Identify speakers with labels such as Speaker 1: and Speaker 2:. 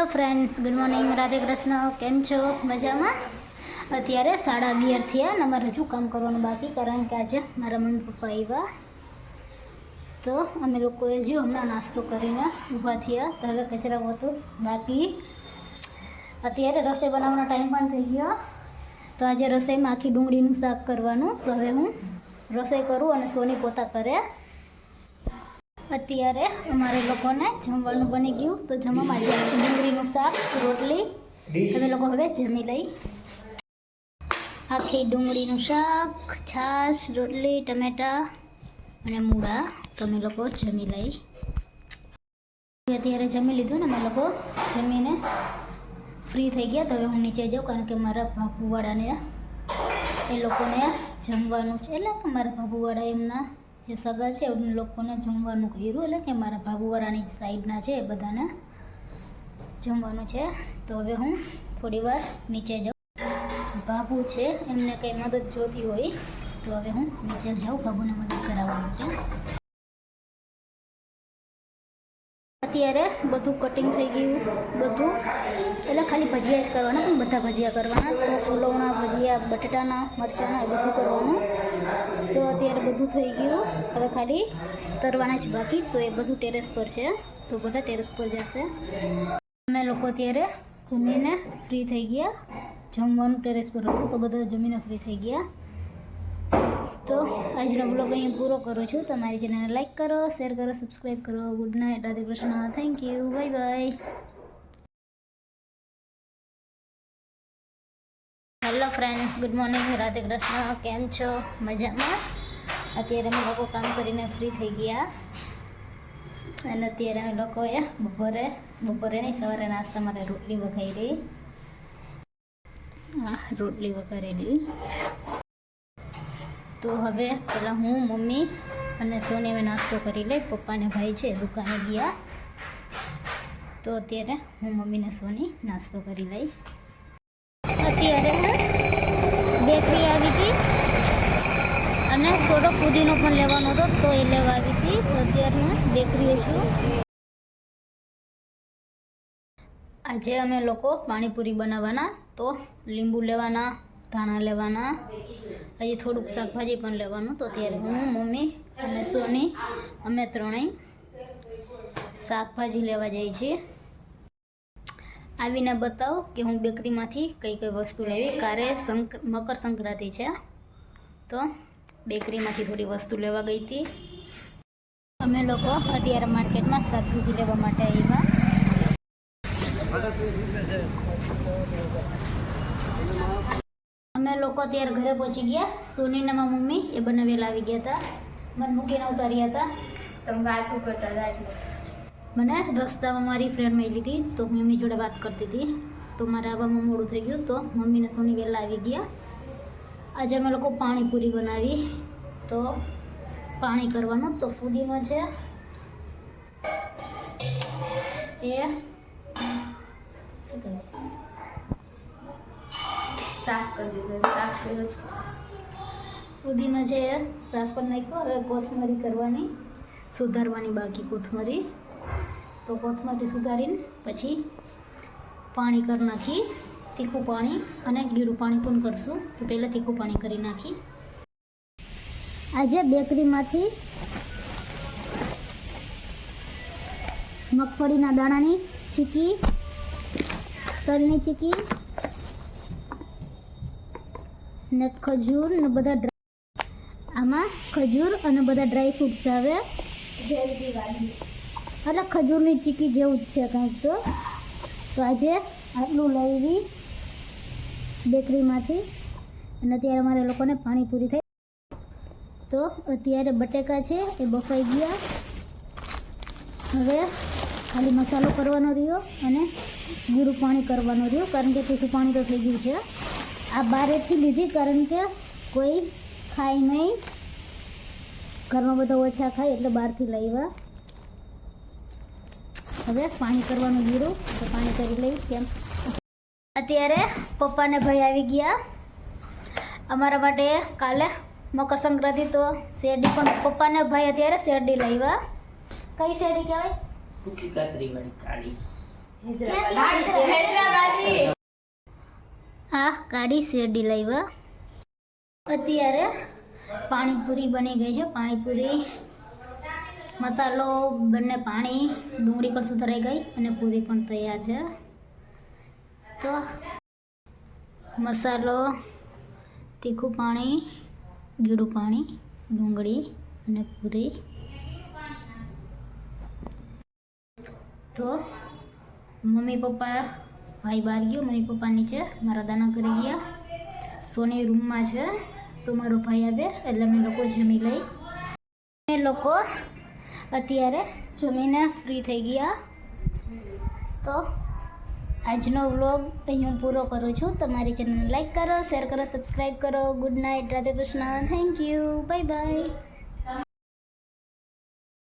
Speaker 1: Hello friends, good morning, Radhe Krishna. કેમ છો? મજામાં? અત્યારે 11:30 થયા અને અમારે હજુ કામ કરવાનું બાકી, કારણ કે આજે મારા મમ્મી પપ્પા આવ્યા. તો અમે લોકોએ જો હમણાં નાસ્તો કરીને ઊભા થયા. તો હવે કચરા પોતું બાકી. અત્યારે રસોઈ બનાવવાનો ટાઈમ પણ થઈ ગયો. તો આજે રસોઈમાં આખી ડુંગળીનું શાક કરવાનું. તો હવે હું રસોઈ કરું અને સોની પોતા કરે. અત્યારે અમારે લોકોને જમવાનું બની ગયું. તો જમવામાં આજે ડુંગળીનું શાક, રોટલી. તમે લોકો હવે જમી લઈ. આખી ડુંગળીનું શાક, છાશ, રોટલી, ટમેટા અને મૂળા. તમે લોકો જમી લઈ. અત્યારે જમી લીધું ને અમે લોકો જમીને ફ્રી થઈ ગયા. તો હવે હું નીચે જાઉં, કારણ કે મારા ભાભુવાળાને એ લોકોને જમવાનું છે. એટલે કે મારા ભાભુવાળા એમના જે સગા છે એમને લોકોને જમવાનું કર્યું. એટલે કે મારા ભાભુવાળાની સાઈડના છે એ બધાને જમવાનું છે. તો હવે હું થોડી વાર નીચે જાઉં. ભાભુ છે એમને કંઈ મદદ જોતી હોય તો હવે હું નીચે જાઉં, ભાભુને મદદ કરાવવાનું છે. અત્યારે બધું કટિંગ થઈ ગયું, બધું એટલે ખાલી ભજીયા જ કરવાના, પણ બધા ભજીયા કરવાના. તો ફૂલવણા ભજીયા, બટેટાના, મરચાંના એ બધું કરવાનું. તો અત્યારે બધું થઈ ગયું, હવે ખાલી તરવાના જ બાકી. તો એ બધું ટેરેસ પર છે, તો બધા ટેરેસ પર જશે. અમે લોકો અત્યારે જમીને ફ્રી થઈ ગયા. જમવાનું ટેરેસ પર હતું તો બધા જમીને ફ્રી થઈ ગયા. તો આજનો બ્લોગ અહીં પૂરો કરું છું. તમારી ચેનલને લાઈક કરો, શેર કરો, સબસ્ક્રાઈબ કરો. Good night, Radhe Krishna, thank you, bye bye. Hello friends, good morning, Radhe Krishna. કેમ છો? મજામાં? અત્યારે અમે લોકો કામ કરીને ફ્રી થઈ ગયા અને અત્યારે અમે લોકોએ બપોરે નહીં, સવારે નાસ્તા માટે રોટલી વઘારી. રોટલી વઘારેલી. તો હવે પહેલાં હું, મમ્મી અને સોની હવે નાસ્તો કરી લઈ. પપ્પા ને ભાઈ છે દુકાને ગયા. તો અત્યારે હું, મમ્મી ને સોની નાસ્તો કરી લઈ. અત્યારે હું બેકરી આવી હતી અને થોડો ફુદીનો પણ લેવાનો હતો, તો એ લેવા આવી હતી. તો અત્યારે હું બેકરીએ છું. આજે અમે લોકો પાણીપુરી બનાવવાના. તો લીંબુ લેવાના, ધાણા લેવાના, હજી થોડુંક શાકભાજી પણ લેવાનું. તો અત્યારે હું, મમ્મી અને સોની અમે ત્રણેય શાકભાજી લેવા જઈએ છીએ. આવીને બતાવો કે હું બેકરીમાંથી કઈ કઈ વસ્તુ લેવી. કાલે મકર સંક્રાંતિ છે તો બેકરીમાંથી થોડી વસ્તુ લેવા ગઈ હતી. અમે લોકો અત્યારે માર્કેટમાં શાકભાજી લેવા માટે આવ્યા. અમે લોકો અત્યારે ઘરે પહોંચી ગયા. સોનીના મારા મમ્મી એ બનાવેલા આવી ગયા હતા, મને મૂકીને ઉતાર્યા હતા. તમે વાતો કરતા હતા. મને રસ્તામાં મારી ફ્રેન્ડ મળી હતી, તો હું એમની જોડે વાત કરતી હતી. તો મારે આવવામાં મોડું થઈ ગયું, તો મમ્મીને સોની વહેલા આવી ગયા. આજે અમે લોકો પાણીપુરી બનાવી. તો પાણી કરવાનું. તો ફુદીનો છે એ સાફ કરી દીધો. સાફ કર્યો છે ફુદીનો છે એ સાફ કરી નાખ્યો. હવે કોથમરી કરવાની, સુધારવાની બાકી કોથમરી. તો કોથમરી સુધારીને પછી પાણી કરી નાખી, તીખું પાણી અને ગીળું પાણી પણ કરશું. તો પહેલાં તીખું પાણી કરી નાખી. આજે બેકરીમાંથી મગફળીના દાણાની ચીકી, તલની ચીકી ને ખજૂર ને બધા આમાં ખજૂર અને બધા ડ્રાય ફ્રૂટ્સ આવે. એટલે ખજૂરની ચીકી જેવું જ છે કંઈક. તો આજે આટલું લાવી બેકરીમાંથી. અને અત્યારે અમારે લોકોને પાણીપુરી થઈ. તો અત્યારે બટેકા છે એ બફાઈ ગયા. હવે ખાલી મસાલો કરવાનો રહ્યો અને ગીરું પાણી કરવાનું રહ્યું, કારણ કે તીખું પાણી તો થઈ ગયું છે. આ બહારેથી લીધી, કારણ કે કોઈ ખાય નહીં, ઘરમાં બધા ઓછા ખાય એટલે બહારથી લાવ્યા. હવે પાણી કરવાનું ગીરું, તો પાણી કરી લઈ. કેમ અત્યારે પપ્પા ને ભાઈ આવી ગયા અમારા માટે. કાલે મકર સંક્રાંતિ તો શેરડી પણ પપ્પા ને ભાઈ અત્યારે શેરડી લાવ્યા. કઈ શેરડી કહેવાય?
Speaker 2: ટૂંકી કાતરી વાળી કાળી.
Speaker 1: આ કાઢી શેરડી લાવ્યા. અત્યારે પાણીપુરી બની ગઈ છે. પાણીપુરી મસાલો બંને પાણી ડુંગળી પણ સુધારાઈ ગઈ અને પૂરી પણ તૈયાર છે. તો મસાલો, તીખું પાણી, ગીળું પાણી, ડુંગળી અને પૂરી. તો મમ્મી પપ્પા, ભાઈ બહાર ગયો, મમ્મી પપ્પા નીચે મારા દાના કરી ગયા. સોની રૂમમાં છે, તો મારો ભાઈ આવે એટલે અમે લોકો જમી લઈ. અમે લોકો અત્યારે જમીને ફ્રી થઈ ગયા. તો આજનો વ્લોગ અહીં હું પૂરો કરું છું. તમારી ચેનલને લાઈક કરો, શેર કરો, સબસ્ક્રાઈબ કરો. Good night, Radhe Krishna, thank you, bye bye.